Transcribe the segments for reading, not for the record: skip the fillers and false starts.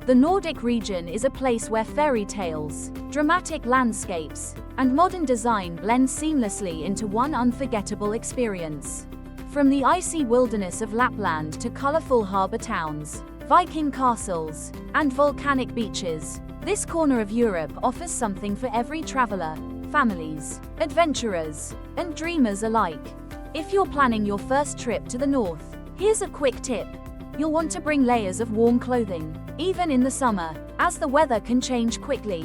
The Nordic region is a place where fairy tales, dramatic landscapes, and modern design blend seamlessly into one unforgettable experience. From the icy wilderness of Lapland to colorful harbor towns, Viking castles, and volcanic beaches, this corner of Europe offers something for every traveler, families, adventurers, and dreamers alike. If you're planning your first trip to the north, here's a quick tip. You'll want to bring layers of warm clothing, even in the summer, as the weather can change quickly.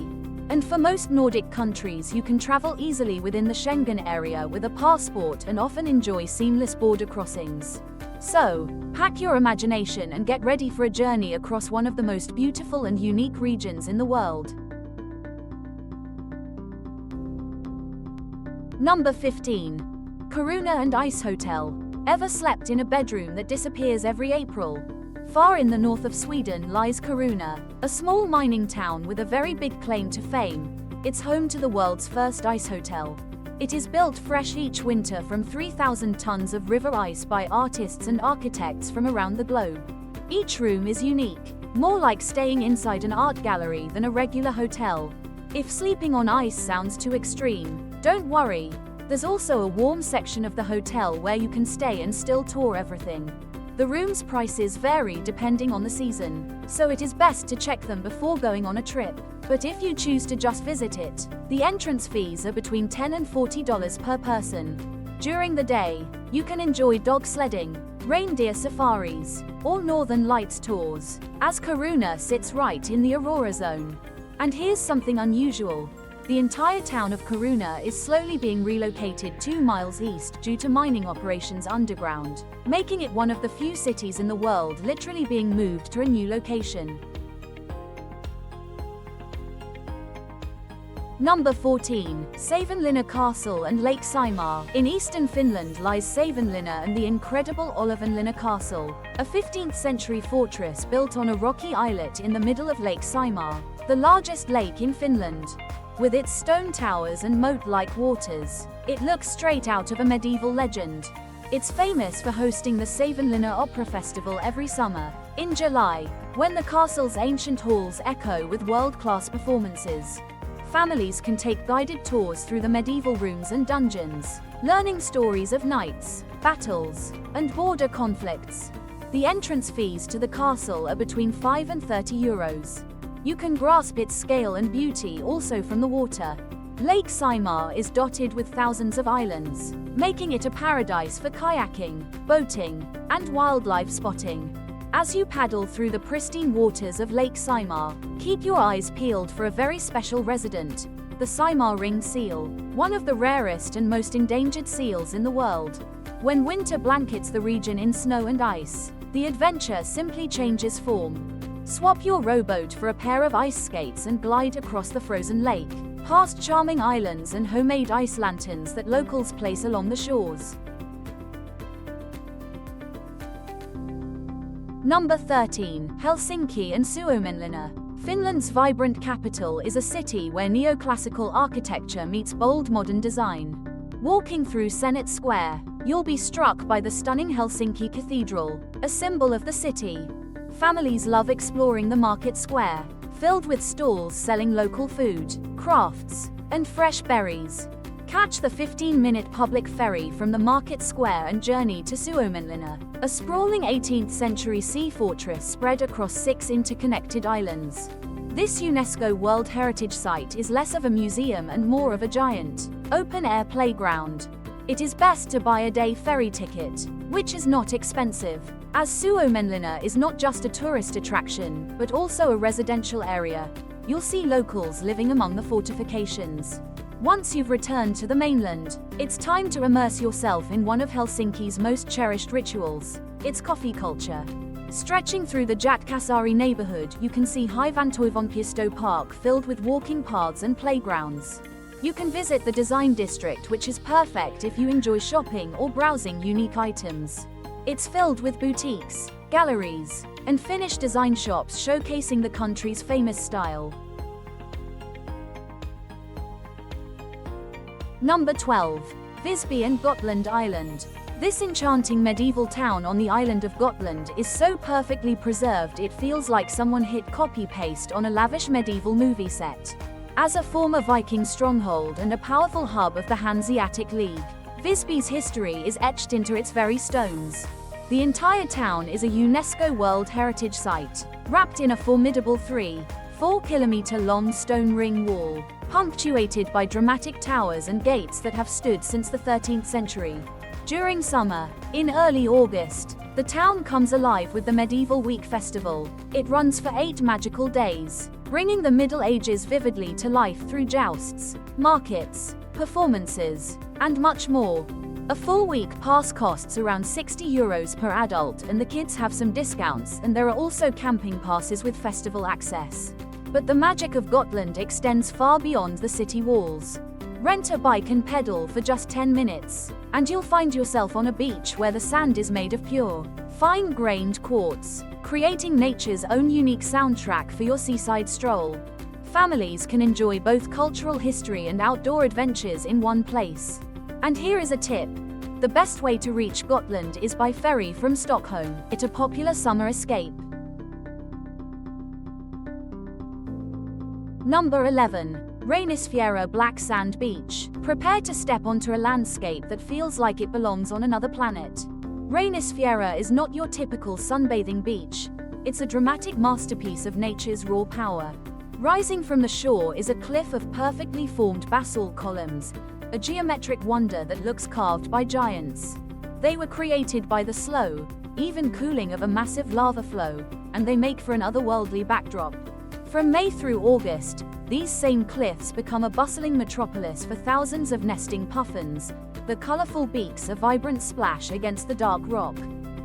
And for most Nordic countries, you can travel easily within the Schengen area with a passport and often enjoy seamless border crossings. So, pack your imagination and get ready for a journey across one of the most beautiful and unique regions in the world. Number 15. Kiruna The Ice Hotel. Ever slept in a bedroom that disappears every April? Far in the north of Sweden lies Kiruna, a small mining town with a very big claim to fame. It's home to the world's first ice hotel. It is built fresh each winter from 3,000 tons of river ice by artists and architects from around the globe. Each room is unique, more like staying inside an art gallery than a regular hotel. If sleeping on ice sounds too extreme, don't worry. There's also a warm section of the hotel where you can stay and still tour everything. The rooms' prices vary depending on the season, so it is best to check them before going on a trip. But if you choose to just visit it, the entrance fees are between $10 and $40 per person. During the day, you can enjoy dog sledding, reindeer safaris, or Northern Lights tours, as Kiruna sits right in the Aurora zone. And here's something unusual. The entire town of Kiruna is slowly being relocated 2 miles east due to mining operations underground, making it one of the few cities in the world literally being moved to a new location. Number 14. Savonlinna Castle and Lake Saimaa. In eastern Finland lies Savonlinna and the incredible Olovenlinna Castle, a 15th century fortress built on a rocky islet in the middle of Lake Saimaa, the largest lake in Finland. With its stone towers and moat-like waters, it looks straight out of a medieval legend. It's famous for hosting the Savonlinna Opera Festival every summer, in July, when the castle's ancient halls echo with world-class performances. Families can take guided tours through the medieval rooms and dungeons, learning stories of knights, battles, and border conflicts. The entrance fees to the castle are between €5 and €30. You can grasp its scale and beauty also from the water. Lake Saimaa is dotted with thousands of islands, making it a paradise for kayaking, boating, and wildlife spotting. As you paddle through the pristine waters of Lake Saimaa, keep your eyes peeled for a very special resident, the Saimaa ringed seal, one of the rarest and most endangered seals in the world. When winter blankets the region in snow and ice, the adventure simply changes form. Swap your rowboat for a pair of ice skates and glide across the frozen lake, past charming islands and homemade ice lanterns that locals place along the shores. Number 13. Helsinki and Suomenlinna. Finland's vibrant capital is a city where neoclassical architecture meets bold modern design. Walking through Senate Square, you'll be struck by the stunning Helsinki Cathedral, a symbol of the city. Families love exploring the market square, filled with stalls selling local food, crafts, and fresh berries. Catch the 15-minute public ferry from the market square and journey to Suomenlinna, a sprawling 18th century sea fortress spread across 6 interconnected islands. This UNESCO World Heritage Site is less of a museum and more of a giant, open-air playground. It is best to buy a day ferry ticket, which is not expensive, as Suomenlinna is not just a tourist attraction, but also a residential area. You'll see locals living among the fortifications. Once you've returned to the mainland, it's time to immerse yourself in one of Helsinki's most cherished rituals, its coffee culture. Stretching through the Jätkäsaari neighborhood, you can see Hyvantoivonpuisto Park filled with walking paths and playgrounds. You can visit the design district, which is perfect if you enjoy shopping or browsing unique items. It's filled with boutiques, galleries, and Finnish design shops showcasing the country's famous style. Number 12. Visby and Gotland Island. This enchanting medieval town on the island of Gotland is so perfectly preserved it feels like someone hit copy-paste on a lavish medieval movie set. As a former Viking stronghold and a powerful hub of the Hanseatic League, Visby's history is etched into its very stones. The entire town is a UNESCO World Heritage Site, wrapped in a formidable 3-4 kilometer long stone ring wall, punctuated by dramatic towers and gates that have stood since the 13th century. During summer, in early August, the town comes alive with the Medieval Week Festival. It runs for 8 magical days, bringing the Middle Ages vividly to life through jousts, markets, performances, and much more. A full week pass costs around €60 per adult, and the kids have some discounts, and there are also camping passes with festival access. But the magic of Gotland extends far beyond the city walls. Rent a bike and pedal for just 10 minutes, and you'll find yourself on a beach where the sand is made of pure, fine-grained quartz, creating nature's own unique soundtrack for your seaside stroll. Families can enjoy both cultural history and outdoor adventures in one place. And here is a tip. The best way to reach Gotland is by ferry from Stockholm. It's a popular summer escape. Number 11. Reynisfjara Black Sand Beach. Prepare to step onto a landscape that feels like it belongs on another planet. Reynisfjara is not your typical sunbathing beach. It's a dramatic masterpiece of nature's raw power. Rising from the shore is a cliff of perfectly formed basalt columns, a geometric wonder that looks carved by giants. They were created by the slow, even cooling of a massive lava flow, and they make for an otherworldly backdrop. From May through August, these same cliffs become a bustling metropolis for thousands of nesting puffins, the colorful beaks a vibrant splash against the dark rock.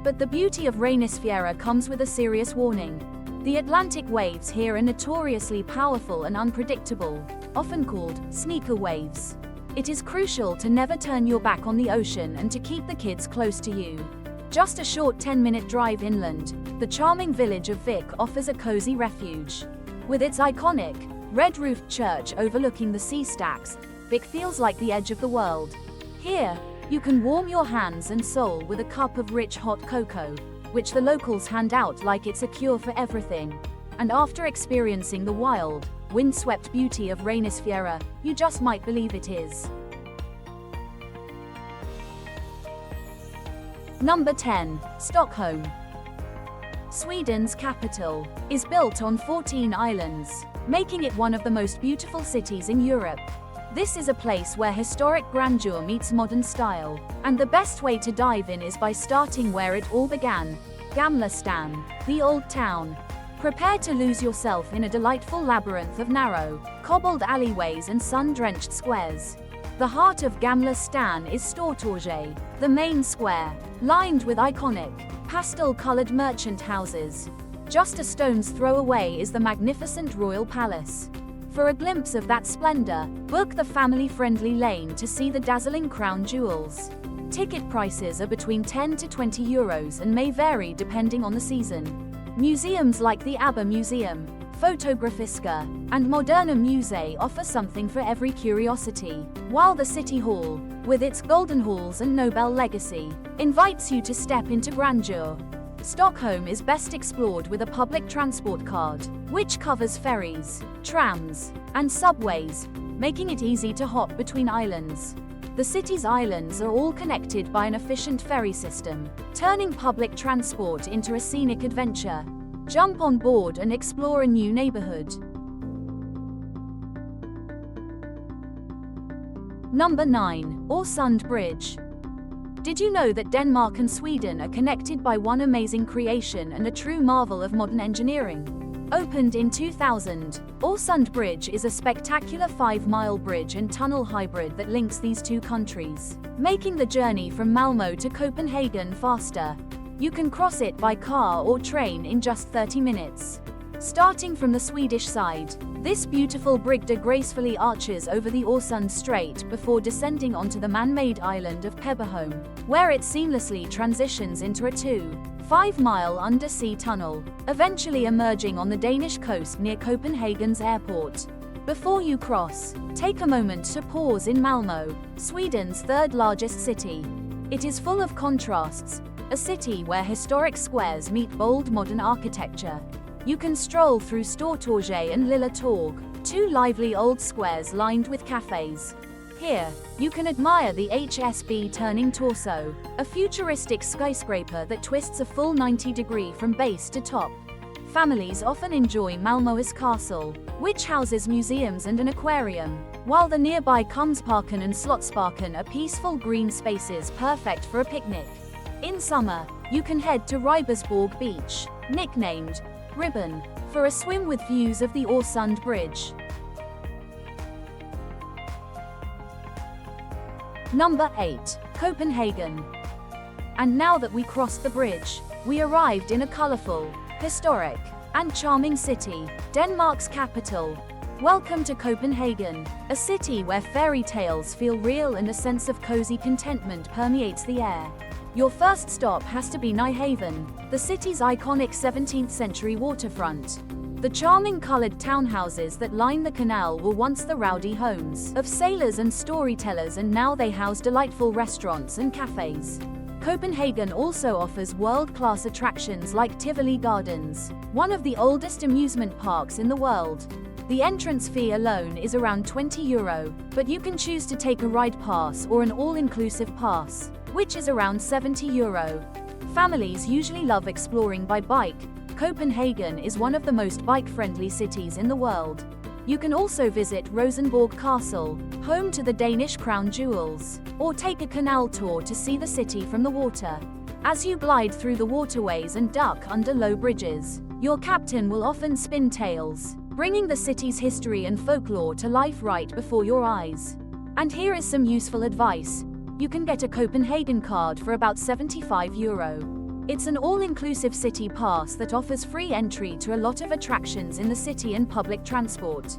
But the beauty of Reynisfjara comes with a serious warning. The Atlantic waves here are notoriously powerful and unpredictable, often called sneaker waves. It is crucial to never turn your back on the ocean and to keep the kids close to you. Just a short 10-minute drive inland, the charming village of Vik offers a cozy refuge. With its iconic, red-roofed church overlooking the sea stacks, Vik feels like the edge of the world. Here, you can warm your hands and soul with a cup of rich hot cocoa, which the locals hand out like it's a cure for everything. And after experiencing the wild, windswept beauty of Reynisfjara, you just might believe it is. Number 10. Stockholm. Sweden's capital is built on 14 islands, making it one of the most beautiful cities in Europe. This is a place where historic grandeur meets modern style, and the best way to dive in is by starting where it all began, Gamla stan, the old town. Prepare to lose yourself in a delightful labyrinth of narrow, cobbled alleyways and sun-drenched squares. The heart of Gamla stan is Stortorget, the main square, lined with iconic, pastel-colored merchant houses. Just a stone's throw away is the magnificent Royal Palace. For a glimpse of that splendor, book the family-friendly lane to see the dazzling crown jewels. Ticket prices are between €10 to €20 and may vary depending on the season. Museums like the ABBA Museum, Fotografiska, and Moderna Museet offer something for every curiosity, while the City Hall, with its golden halls and Nobel legacy, invites you to step into grandeur. Stockholm is best explored with a public transport card, which covers ferries, trams, and subways, making it easy to hop between islands. The city's islands are all connected by an efficient ferry system, turning public transport into a scenic adventure. Jump on board and explore a new neighborhood. Number 9. Oresund Bridge. Did you know that Denmark and Sweden are connected by one amazing creation and a true marvel of modern engineering? Opened in 2000, Oresund Bridge is a spectacular 5-mile bridge and tunnel hybrid that links these two countries, making the journey from Malmö to Copenhagen faster. You can cross it by car or train in just 30 minutes. Starting from the Swedish side, this beautiful bridge gracefully arches over the Oresund Strait before descending onto the man-made island of Peberholm, where it seamlessly transitions into a 2.5-mile undersea tunnel, eventually emerging on the Danish coast near Copenhagen's airport. Before you cross, take a moment to pause in Malmö, Sweden's third-largest city. It is full of contrasts, a city where historic squares meet bold modern architecture. You can stroll through Stortorget and Lilla Torg, two lively old squares lined with cafes. Here, you can admire the HSB Turning Torso, a futuristic skyscraper that twists a full 90-degree from base to top. Families often enjoy Malmö's Castle, which houses museums and an aquarium, while the nearby Kungsparken and Slottsparken are peaceful green spaces perfect for a picnic. In summer, you can head to Ribersborg Beach, nicknamed Ribbon, for a swim with views of the Oresund Bridge. Number 8. Copenhagen. And now that we crossed the bridge, we arrived in a colorful, historic, and charming city, Denmark's capital. Welcome to Copenhagen, a city where fairy tales feel real and a sense of cozy contentment permeates the air. Your first stop has to be Nyhavn, the city's iconic 17th century waterfront. The charming colored townhouses that line the canal were once the rowdy homes of sailors and storytellers, and now they house delightful restaurants and cafes. Copenhagen also offers world-class attractions like Tivoli Gardens, one of the oldest amusement parks in the world. The entrance fee alone is around €20, but you can choose to take a ride pass or an all-inclusive pass, which is around €70. Families usually love exploring by bike. Copenhagen is one of the most bike-friendly cities in the world. You can also visit Rosenborg Castle, home to the Danish crown jewels, or take a canal tour to see the city from the water. As you glide through the waterways and duck under low bridges, your captain will often spin tales, bringing the city's history and folklore to life right before your eyes. And here is some useful advice. You can get a Copenhagen card for about €75. It's an all-inclusive city pass that offers free entry to a lot of attractions in the city and public transport.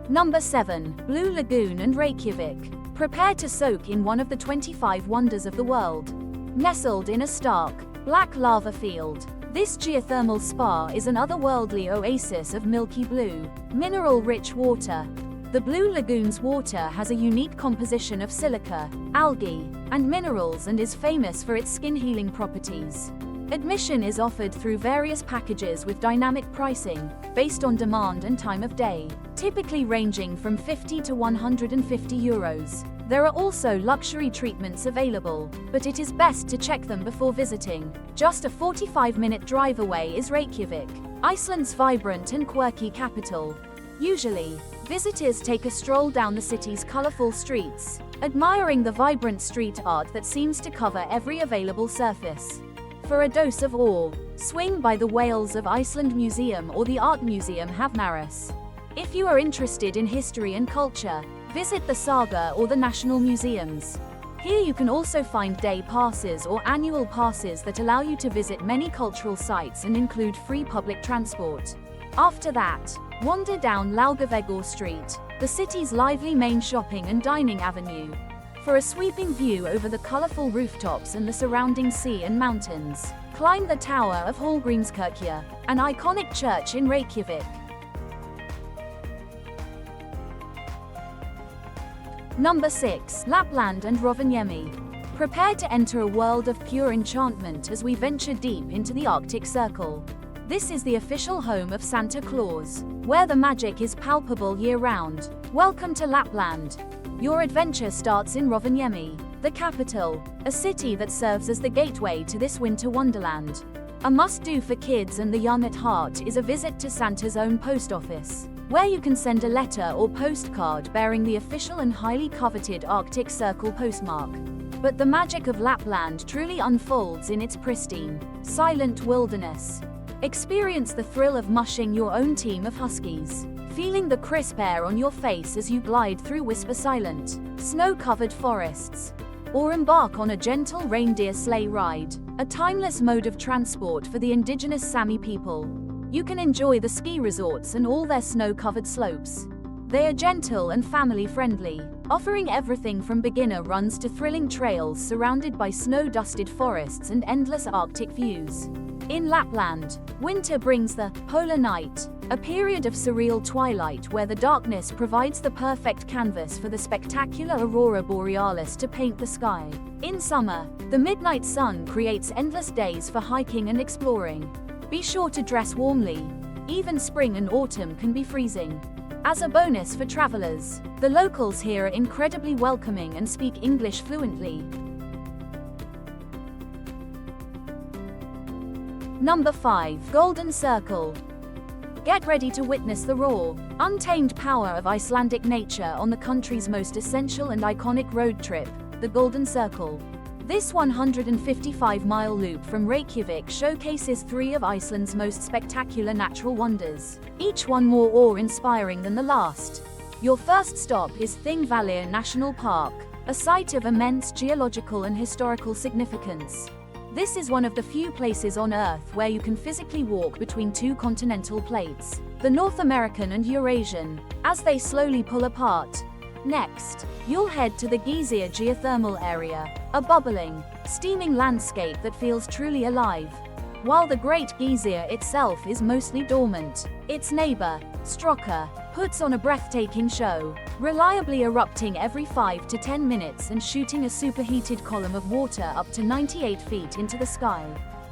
Number 7. Blue Lagoon and Reykjavik. Prepare to soak in one of the 25 wonders of the world. Nestled in a stark, black lava field, this geothermal spa is an otherworldly oasis of milky blue, mineral-rich water. The Blue Lagoon's water has a unique composition of silica, algae, and minerals and is famous for its skin-healing properties. Admission is offered through various packages with dynamic pricing, based on demand and time of day, typically ranging from €50 to €150. There are also luxury treatments available, but it is best to check them before visiting. Just a 45-minute drive away is Reykjavik, Iceland's vibrant and quirky capital. Usually, visitors take a stroll down the city's colorful streets, admiring the vibrant street art that seems to cover every available surface. For a dose of awe, swing by the Whales of Iceland Museum or the Art Museum Havnaris. If you are interested in history and culture, visit the Saga or the National Museums. Here you can also find day passes or annual passes that allow you to visit many cultural sites and include free public transport. After that, wander down Laugaveggur Street, the city's lively main shopping and dining avenue, for a sweeping view over the colorful rooftops and the surrounding sea and mountains. Climb the Tower of Hallgrímskirkja, an iconic church in Reykjavik. Number 6. Lapland and Rovaniemi. Prepare to enter a world of pure enchantment as we venture deep into the Arctic Circle. This is the official home of Santa Claus, where the magic is palpable year-round. Welcome to Lapland. Your adventure starts in Rovaniemi, the capital, a city that serves as the gateway to this winter wonderland. A must-do for kids and the young at heart is a visit to Santa's own post office, where you can send a letter or postcard bearing the official and highly coveted Arctic Circle postmark. But the magic of Lapland truly unfolds in its pristine, silent wilderness. Experience the thrill of mushing your own team of huskies, feeling the crisp air on your face as you glide through whisper-silent, snow-covered forests. Or embark on a gentle reindeer sleigh ride, a timeless mode of transport for the indigenous Sami people. You can enjoy the ski resorts and all their snow-covered slopes. They are gentle and family-friendly, offering everything from beginner runs to thrilling trails surrounded by snow-dusted forests and endless Arctic views. In Lapland, winter brings the polar night, a period of surreal twilight where the darkness provides the perfect canvas for the spectacular aurora borealis to paint the sky. In summer, the midnight sun creates endless days for hiking and exploring. Be sure to dress warmly. Even spring and autumn can be freezing. As a bonus for travelers, the locals here are incredibly welcoming and speak English fluently. Number 5. Golden Circle. Get ready to witness the raw, untamed power of Icelandic nature on the country's most essential and iconic road trip, the Golden Circle. This 155-mile loop from Reykjavik showcases 3 of Iceland's most spectacular natural wonders, each one more awe-inspiring than the last. Your first stop is Thingvellir National Park, a site of immense geological and historical significance. This is one of the few places on Earth where you can physically walk between 2 continental plates, the North American and Eurasian, as they slowly pull apart. Next, you'll head to the Glacier geothermal area, a bubbling, steaming landscape that feels truly alive. While the Great Glacier itself is mostly dormant, its neighbor, Strokka, puts on a breathtaking show, reliably erupting every 5 to 10 minutes and shooting a superheated column of water up to 98 feet into the sky.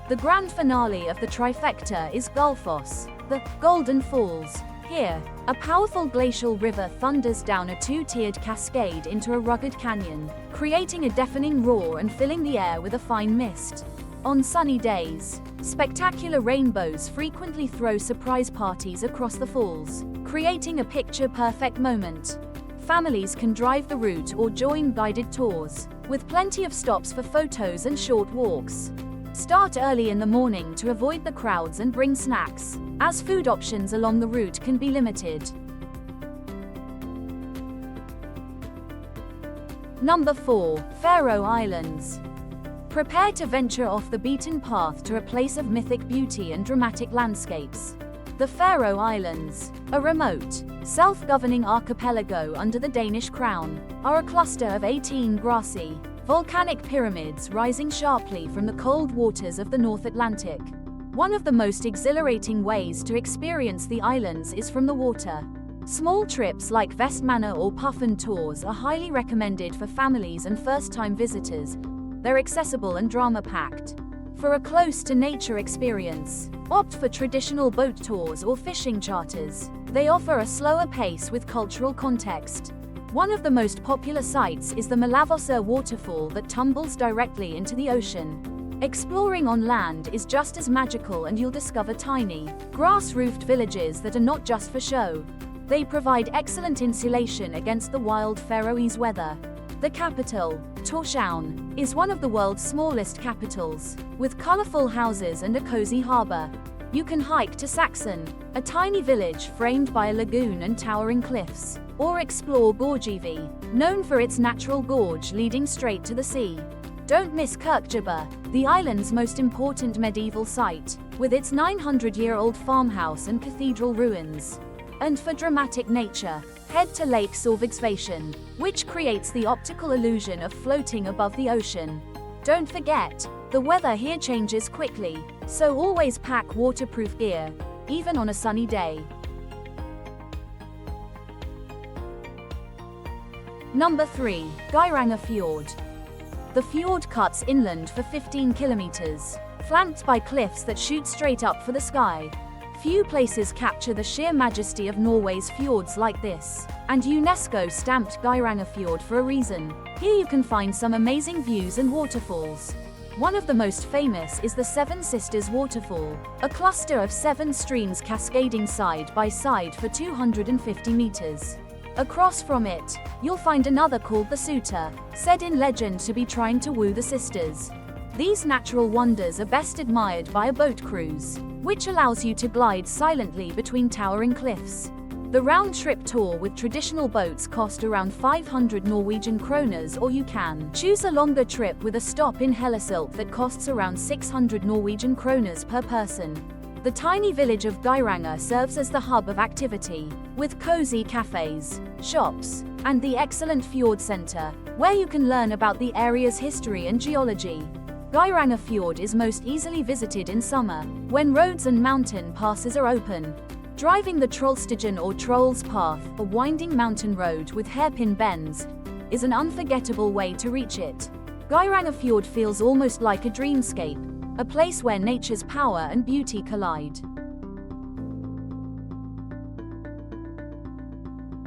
The grand finale of the trifecta is Gullfoss, the Golden Falls. Here, a powerful glacial river thunders down a 2-tiered cascade into a rugged canyon, creating a deafening roar and filling the air with a fine mist. On sunny days, spectacular rainbows frequently throw surprise parties across the falls, creating a picture-perfect moment. Families can drive the route or join guided tours, with plenty of stops for photos and short walks. Start early in the morning to avoid the crowds and bring snacks, as food options along the route can be limited. Number 4. Faroe Islands. Prepare to venture off the beaten path to a place of mythic beauty and dramatic landscapes. The Faroe Islands, a remote, self-governing archipelago under the Danish crown, are a cluster of 18 grassy, volcanic pyramids rising sharply from the cold waters of the North Atlantic. One of the most exhilarating ways to experience the islands is from the water. Small trips like Vestmanna or Puffin tours are highly recommended for families and first-time visitors. They're accessible and drama-packed. For a close-to-nature experience, opt for traditional boat tours or fishing charters. They offer a slower pace with cultural context. One of the most popular sites is the Malavosur waterfall that tumbles directly into the ocean. Exploring on land is just as magical, and you'll discover tiny, grass-roofed villages that are not just for show. They provide excellent insulation against the wild Faroese weather. The capital, Tórshavn, is one of the world's smallest capitals, with colorful houses and a cozy harbor. You can hike to Saxon, a tiny village framed by a lagoon and towering cliffs, or explore Gorgivi, known for its natural gorge leading straight to the sea. Don't miss Kirkjubba, the island's most important medieval site, with its 900-year-old farmhouse and cathedral ruins. And for dramatic nature, head to Lake Sorvigsvatn, which creates the optical illusion of floating above the ocean. Don't forget, the weather here changes quickly, so always pack waterproof gear, even on a sunny day. Number 3. Geirangerfjord. The fjord cuts inland for 15 kilometers, flanked by cliffs that shoot straight up for the sky. Few places capture the sheer majesty of Norway's fjords like this, and UNESCO stamped Geirangerfjord for a reason. Here you can find some amazing views and waterfalls. One of the most famous is the Seven Sisters Waterfall, a cluster of 7 streams cascading side by side for 250 meters. Across from it, you'll find another called the Suta, said in legend to be trying to woo the sisters. These natural wonders are best admired by a boat cruise, which allows you to glide silently between towering cliffs. The round-trip tour with traditional boats cost around 500 Norwegian kroners, or you can choose a longer trip with a stop in Helsinki that costs around 600 Norwegian kroners per person. The tiny village of Geiranger serves as the hub of activity, with cozy cafes, shops, and the excellent Fjord Center, where you can learn about the area's history and geology. Geirangerfjord is most easily visited in summer, when roads and mountain passes are open. Driving the Trollstigen or Troll's Path, a winding mountain road with hairpin bends, is an unforgettable way to reach it. Geirangerfjord feels almost like a dreamscape, a place where nature's power and beauty collide.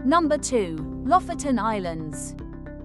Number 2. Lofoten Islands.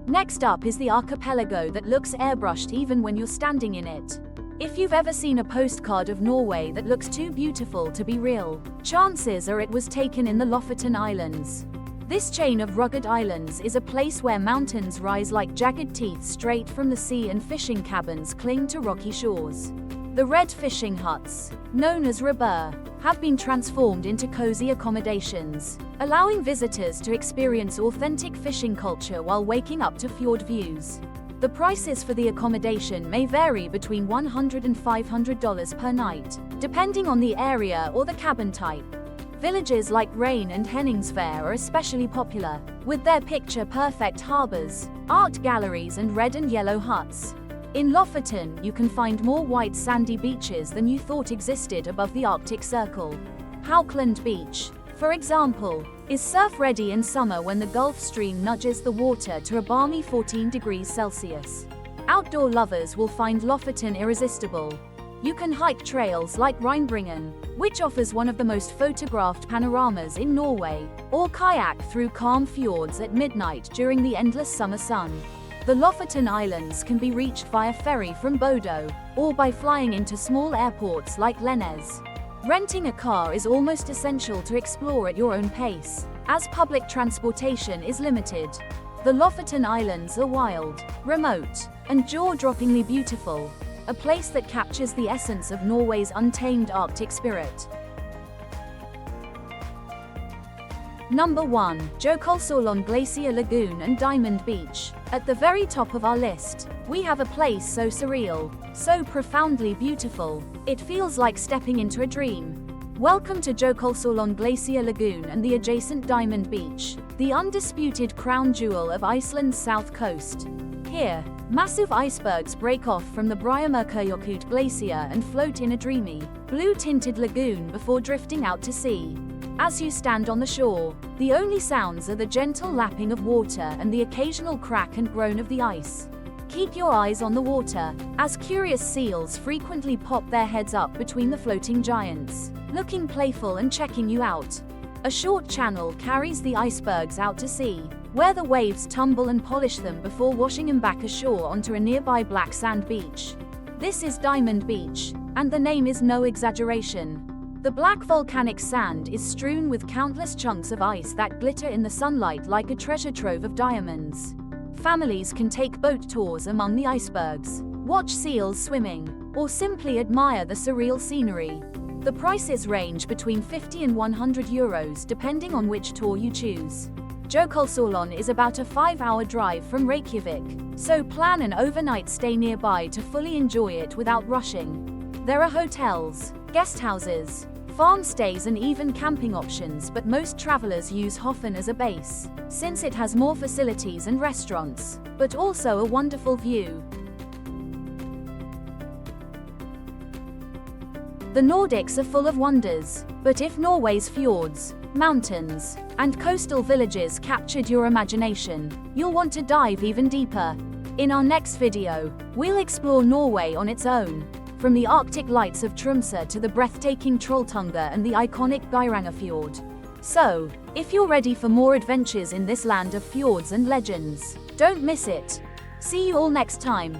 Next up is the archipelago that looks airbrushed even when you're standing in it. If you've ever seen a postcard of Norway that looks too beautiful to be real, chances are it was taken in the Lofoten Islands. This chain of rugged islands is a place where mountains rise like jagged teeth straight from the sea and fishing cabins cling to rocky shores. The red fishing huts, known as rebur, have been transformed into cozy accommodations, allowing visitors to experience authentic fishing culture while waking up to fjord views. The prices for the accommodation may vary between $100 and $500 per night, depending on the area or the cabin type. Villages like Reyn and Reynisfjara are especially popular, with their picture-perfect harbors, art galleries and red and yellow huts. In Lofoten, you can find more white sandy beaches than you thought existed above the Arctic Circle. Lappland Beach, for example, is surf-ready in summer when the Gulf Stream nudges the water to a balmy 14 degrees Celsius. Outdoor lovers will find Lofoten irresistible. You can hike trails like Reinbringen, which offers one of the most photographed panoramas in Norway, or kayak through calm fjords at midnight during the endless summer sun. The Lofoten Islands can be reached via ferry from Bodo, or by flying into small airports like Lennes. Renting a car is almost essential to explore at your own pace, as public transportation is limited. The Lofoten Islands are wild, remote, and jaw-droppingly beautiful, a place that captures the essence of Norway's untamed Arctic spirit. Number 1. Jokulsarlon Glacier Lagoon and Diamond Beach. At the very top of our list, we have a place so surreal, so profoundly beautiful, it feels like stepping into a dream. Welcome to Jokulsarlon Glacier Lagoon and the adjacent Diamond Beach, the undisputed crown jewel of Iceland's south coast. Here, massive icebergs break off from the Breiðamerkurjökull Glacier and float in a dreamy, blue-tinted lagoon before drifting out to sea. As you stand on the shore, the only sounds are the gentle lapping of water and the occasional crack and groan of the ice. Keep your eyes on the water, as curious seals frequently pop their heads up between the floating giants, looking playful and checking you out. A short channel carries the icebergs out to sea, where the waves tumble and polish them before washing them back ashore onto a nearby black sand beach. This is Diamond Beach, and the name is no exaggeration. The black volcanic sand is strewn with countless chunks of ice that glitter in the sunlight like a treasure trove of diamonds. Families can take boat tours among the icebergs, watch seals swimming, or simply admire the surreal scenery. The prices range between €50 and €100 depending on which tour you choose. Jokulsarlon is about a 5-hour drive from Reykjavik, so plan an overnight stay nearby to fully enjoy it without rushing. There are hotels, guest houses, farm stays and even camping options, but most travelers use Hofen as a base, since it has more facilities and restaurants, but also a wonderful view. The Nordics are full of wonders, but if Norway's fjords, mountains, and coastal villages captured your imagination, you'll want to dive even deeper. In our next video, we'll explore Norway on its own, from the Arctic lights of Tromsø to the breathtaking Trolltunga and the iconic Geirangerfjord. So, if you're ready for more adventures in this land of fjords and legends, don't miss it. See you all next time.